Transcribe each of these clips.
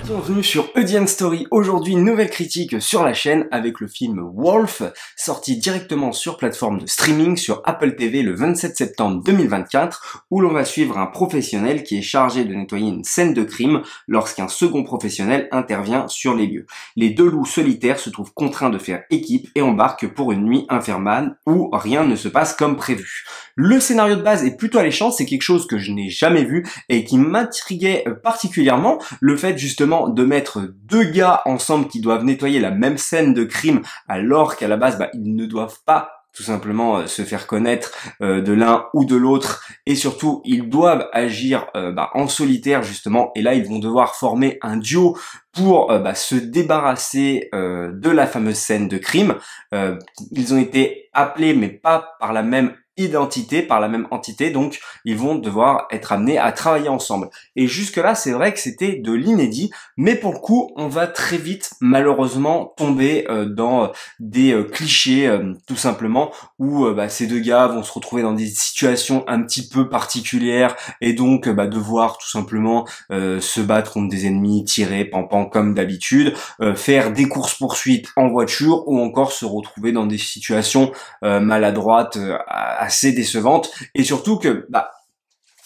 Bienvenue sur EDM Story. Aujourd'hui, une nouvelle critique sur la chaîne avec le film Wolf, sorti directement sur plateforme de streaming sur Apple TV le 27 septembre 2024, où l'on va suivre un professionnel qui est chargé de nettoyer une scène de crime lorsqu'un second professionnel intervient sur les lieux. Les deux loups solitaires se trouvent contraints de faire équipe et embarquent pour une nuit infernale où rien ne se passe comme prévu. Le scénario de base est plutôt alléchant, c'est quelque chose que je n'ai jamais vu et qui m'intriguait particulièrement, le fait justement de mettre deux gars ensemble qui doivent nettoyer la même scène de crime alors qu'à la base ils ne doivent pas tout simplement se faire connaître de l'un ou de l'autre, et surtout ils doivent agir en solitaire justement, et là ils vont devoir former un duo pour se débarrasser de la fameuse scène de crime. Ils ont été appelés mais pas par la même identité, par la même entité, donc ils vont devoir être amenés à travailler ensemble. Et jusque là c'est vrai que c'était de l'inédit, mais pour le coup on va très vite malheureusement tomber dans des clichés tout simplement, où ces deux gars vont se retrouver dans des situations un petit peu particulières et donc devoir tout simplement se battre contre des ennemis, tirer pampan comme d'habitude, faire des courses-poursuites en voiture, ou encore se retrouver dans des situations maladroites assez décevantes. Et surtout que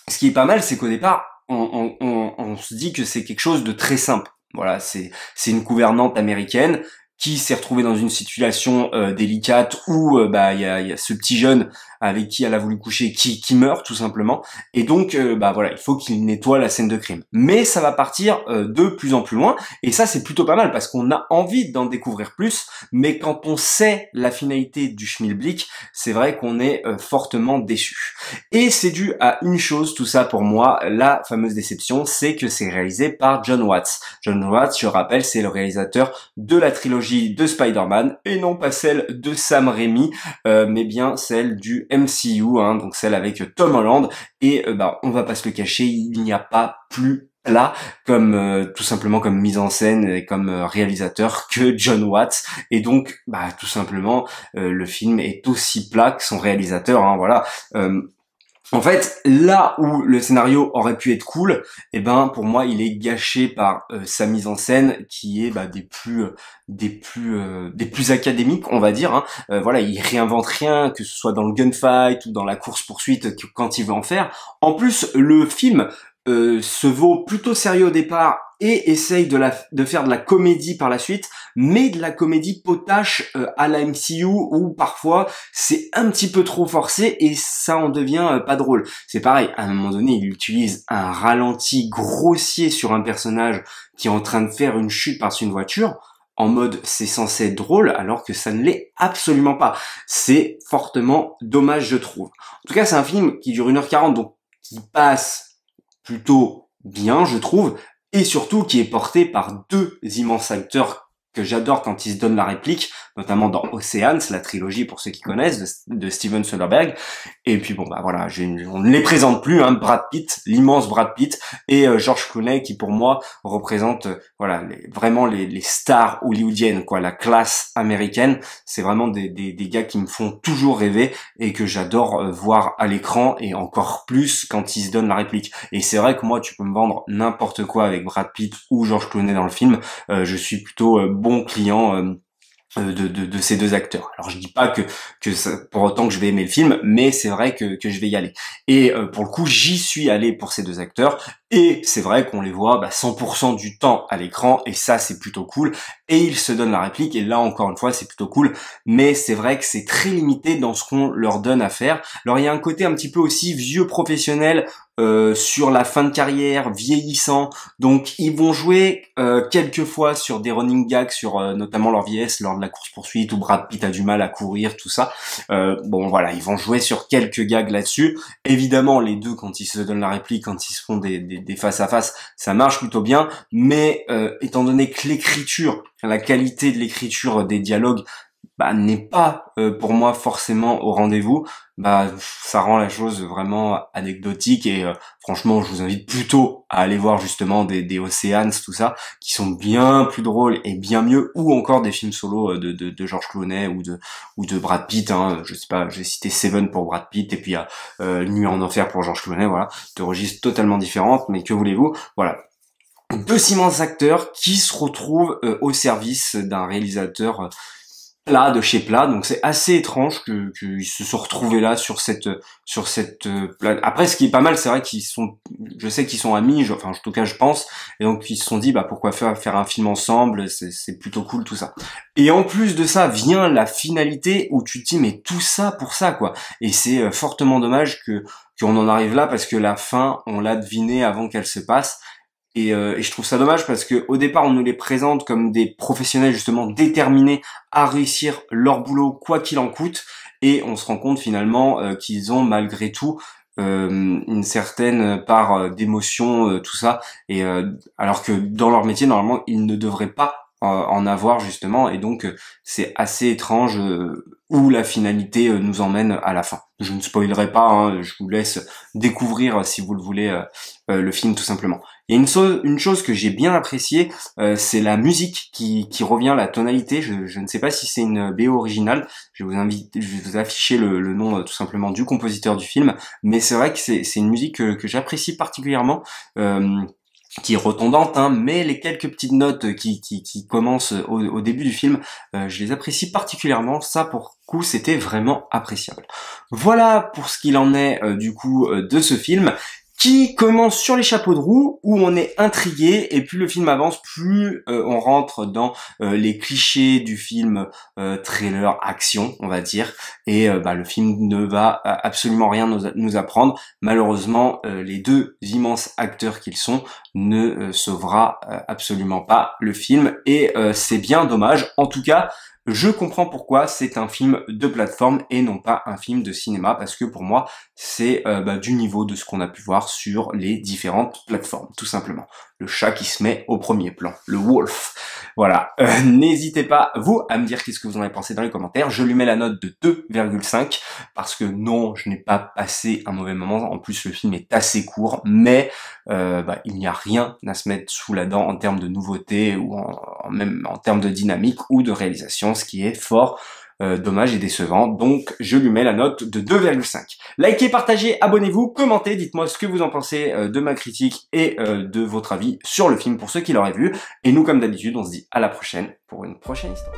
ce qui est pas mal, c'est qu'au départ on se dit que c'est quelque chose de très simple. Voilà, c'est une gouvernante américaine qui s'est retrouvée dans une situation délicate où il y a ce petit jeune avec qui elle a voulu coucher qui meurt tout simplement, et donc il faut qu'il nettoie la scène de crime. Mais ça va partir de plus en plus loin, et ça c'est plutôt pas mal parce qu'on a envie d'en découvrir plus, mais quand on sait la finalité du schmilblick, c'est vrai qu'on est fortement déçu. Et c'est dû à une chose, tout ça pour moi, la fameuse déception, c'est que c'est réalisé par Jon Watts. Jon Watts, je rappelle, c'est le réalisateur de la trilogie de Spider-Man, et non pas celle de Sam Raimi, mais bien celle du MCU, donc celle avec Tom Holland. Et on va pas se le cacher, il n'y a pas plus plat comme tout simplement comme mise en scène et comme réalisateur que Jon Watts, et donc tout simplement le film est aussi plat que son réalisateur, voilà. En fait, là où le scénario aurait pu être cool, pour moi, il est gâché par sa mise en scène qui est des plus académiques, on va dire. Il réinvente rien, que ce soit dans le gunfight ou dans la course-poursuite quand il veut en faire. En plus, le film se vaut plutôt sérieux au départ et essaye de faire de la comédie par la suite, mais de la comédie potache à la MCU, où parfois c'est un petit peu trop forcé et ça en devient pas drôle. C'est pareil, à un moment donné, il utilise un ralenti grossier sur un personnage qui est en train de faire une chute par-dessus une voiture, en mode c'est censé être drôle, alors que ça ne l'est absolument pas. C'est fortement dommage, je trouve. En tout cas, c'est un film qui dure 1h40, donc qui passe plutôt bien, je trouve, et surtout qui est porté par deux immenses acteurs que j'adore quand ils se donnent la réplique, notamment dans Oceans, la trilogie pour ceux qui connaissent, de Steven Soderbergh. Et puis on ne les présente plus, Brad Pitt, l'immense Brad Pitt, et George Clooney, qui pour moi représente vraiment les stars hollywoodiennes, la classe américaine. C'est vraiment des gars qui me font toujours rêver et que j'adore voir à l'écran, et encore plus quand ils se donnent la réplique. Et c'est vrai que moi, tu peux me vendre n'importe quoi avec Brad Pitt ou George Clooney dans le film, je suis plutôt bon client de ces deux acteurs. Alors je dis pas que ça, pour autant que je vais aimer le film, mais c'est vrai que je vais y aller. Et pour le coup, j'y suis allé pour ces deux acteurs, et c'est vrai qu'on les voit 100% du temps à l'écran, et ça c'est plutôt cool. Et ils se donnent la réplique, et là encore une fois c'est plutôt cool, mais c'est vrai que c'est très limité dans ce qu'on leur donne à faire. Alors il y a un côté un petit peu aussi vieux professionnel sur la fin de carrière, vieillissant, donc ils vont jouer quelques fois sur des running gags, sur notamment leur vieillesse lors de la course-poursuite, où Brad Pitt a du mal à courir, tout ça. Ils vont jouer sur quelques gags là-dessus. Évidemment, les deux, quand ils se donnent la réplique, quand ils se font des face-à-face, ça marche plutôt bien, mais étant donné que l'écriture, la qualité de l'écriture des dialogues n'est pas pour moi forcément au rendez-vous, ça rend la chose vraiment anecdotique, et franchement je vous invite plutôt à aller voir justement des Oceans, tout ça, qui sont bien plus drôles et bien mieux, ou encore des films solo de George Clooney ou de Brad Pitt, je sais pas, j'ai cité Seven pour Brad Pitt, et puis Nuit en enfer pour George Clooney, voilà, deux registres totalement différentes, mais que voulez-vous, voilà. deux immenses acteurs qui se retrouvent au service d'un réalisateur plat de chez plat, donc c'est assez étrange qu'ils se sont retrouvés là sur cette Après, ce qui est pas mal, c'est vrai je sais qu'ils sont amis, enfin en tout cas je pense, et donc ils se sont dit bah pourquoi faire un film ensemble, c'est plutôt cool tout ça. Et en plus de ça vient la finalité où tu te dis mais tout ça pour ça quoi, et c'est fortement dommage qu'on en arrive là parce que la fin on l'a deviné avant qu'elle se passe. Et je trouve ça dommage parce que au départ on nous les présente comme des professionnels justement déterminés à réussir leur boulot quoi qu'il en coûte, et on se rend compte finalement qu'ils ont malgré tout une certaine part d'émotion, tout ça, et alors que dans leur métier normalement ils ne devraient pas en avoir justement, et donc c'est assez étrange où la finalité nous emmène à la fin. Je ne spoilerai pas, hein, je vous laisse découvrir si vous le voulez le film tout simplement. Il y a une chose que j'ai bien appréciée, c'est la musique qui revient, la tonalité. Je ne sais pas si c'est une BO originale. Je vais vous afficher le nom tout simplement du compositeur du film, mais c'est vrai que c'est une musique que j'apprécie particulièrement. Qui est redondante, hein, mais les quelques petites notes qui commencent au début du film, je les apprécie particulièrement. Ça, pour coup, c'était vraiment appréciable. Voilà pour ce qu'il en est du coup de ce film, qui commence sur les chapeaux de roue, où on est intrigué, et plus le film avance, plus on rentre dans les clichés du film trailer action, on va dire, et le film ne va absolument rien nous apprendre. Malheureusement, les deux immenses acteurs qu'ils sont ne sauvera absolument pas le film, et c'est bien dommage. En tout cas, je comprends pourquoi c'est un film de plateforme et non pas un film de cinéma, parce que pour moi, c'est du niveau de ce qu'on a pu voir sur les différentes plateformes, tout simplement. Le chat qui se met au premier plan, le wolf. Voilà, n'hésitez pas, vous, à me dire qu'est-ce que vous en avez pensé dans les commentaires. Je lui mets la note de 2,5, parce que non, je n'ai pas passé un mauvais moment. En plus, le film est assez court, mais il n'y a rien à se mettre sous la dent en termes de nouveauté, ou même en termes de dynamique ou de réalisation, ce qui est fort dommage et décevant. Donc je lui mets la note de 2,5. Likez, partagez, abonnez-vous, commentez, dites-moi ce que vous en pensez de ma critique et de votre avis sur le film pour ceux qui l'auraient vu. Et nous, comme d'habitude, on se dit à la prochaine pour une prochaine histoire.